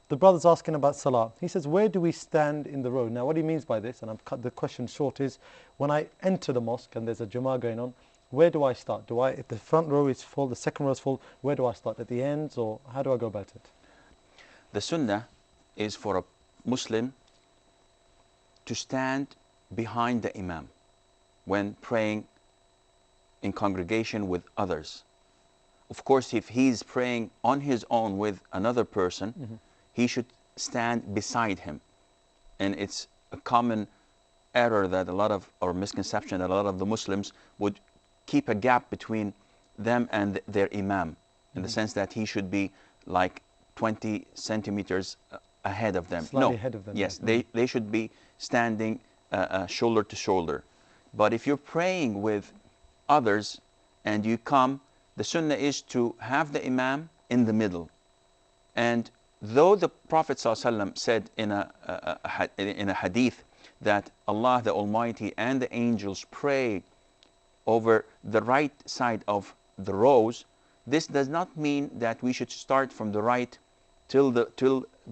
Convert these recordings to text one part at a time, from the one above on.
The brother's asking about salah. He says, where do we stand in the row? Now, what he means by this, and I've cut the question short, is when I enter the mosque and there's a Jama'ah going on, where do I start? If the front row is full, the second row is full, where do I start? At the ends, or how do I go about it? The sunnah is for a Muslim to stand behind the Imam when praying in congregation with others. Of course, if he's praying on his own with another person, he should stand beside him. And it's a common error that or misconception that a lot of the Muslims would keep a gap between them and their Imam, in the sense that he should be like 20 centimeters ahead of them. Slightly ahead of them. Yes, they should be standing shoulder to shoulder. But if you're praying with others and you come, the sunnah is to have the Imam in the middle. And though the Prophet ﷺ said in a hadith that Allah the Almighty and the angels pray over the right side of the rows, this does not mean that we should start from the right till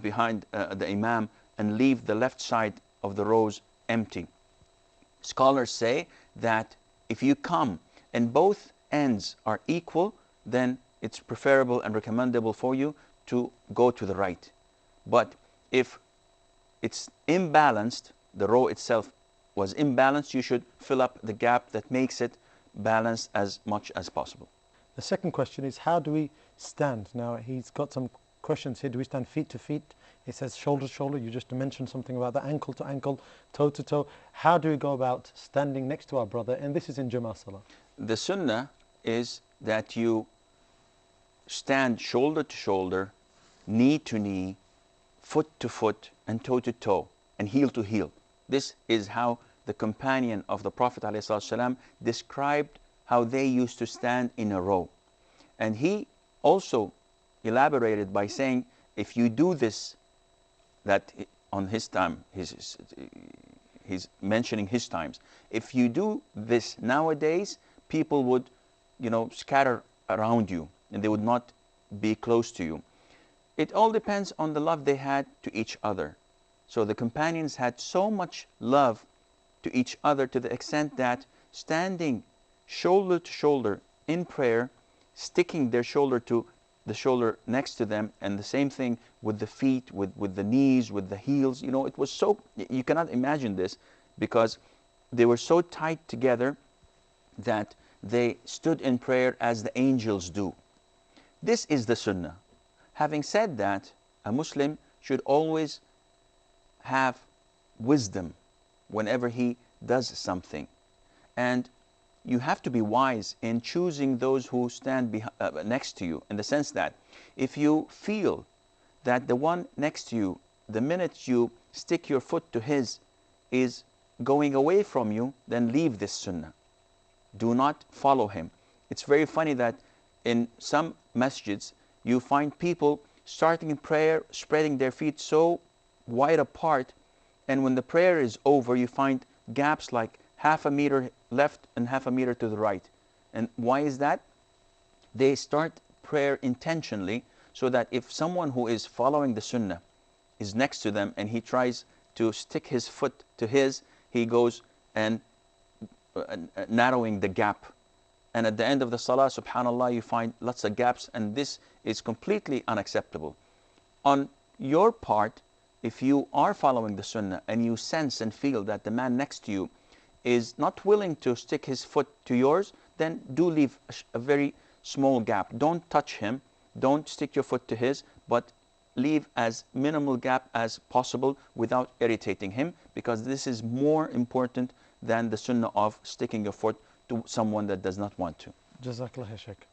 behind the Imam and leave the left side of the rows empty. Scholars say that if you come and both ends are equal, then it's preferable and recommendable for you to go to the right. But if it's imbalanced, the row itself was imbalanced, you should fill up the gap that makes it balanced as much as possible. The second question is, how do we stand? Now, he's got some questions here. Do we stand feet to feet? It says shoulder to shoulder. You just mentioned something about that, ankle to ankle, toe to toe. How do we go about standing next to our brother? And this is in Jama'ah Salah. The sunnah is that you stand shoulder to shoulder, knee to knee, foot to foot, and toe to toe, and heel to heel. This is how the companion of the Prophet ﷺ described how they used to stand in a row. And he also elaborated by saying, if you do this, that on his time, he's mentioning his times. If you do this nowadays, people would, scatter around you and they would not be close to you. It all depends on the love they had to each other. So the companions had so much love to each other to the extent that standing shoulder to shoulder in prayer, sticking their shoulder to the shoulder next to them, and the same thing with the feet, with the knees, with the heels. It was so, you cannot imagine this, because they were so tight together that they stood in prayer as the angels do. This is the sunnah. Having said that, a Muslim should always have wisdom whenever he does something. And you have to be wise in choosing those who stand next to you, in the sense that if you feel that the one next to you, the minute you stick your foot to his, is going away from you, then leave this sunnah. Do not follow him. It's very funny that in some masjids, you find people starting in prayer, spreading their feet so wide apart, and when the prayer is over, you find gaps like half a meter left and half a meter to the right. And why is that? They start prayer intentionally, so that if someone who is following the sunnah is next to them and he tries to stick his foot to his, he goes and narrowing the gap. And at the end of the salah, subhanallah, you find lots of gaps, and this is completely unacceptable. On your part, if you are following the sunnah and you sense and feel that the man next to you is not willing to stick his foot to yours, then do leave a very small gap. Don't touch him, don't stick your foot to his, but leave as minimal gap as possible without irritating him, because this is more important than the sunnah of sticking your foot to someone that does not want to. Jazakallah Shaykh.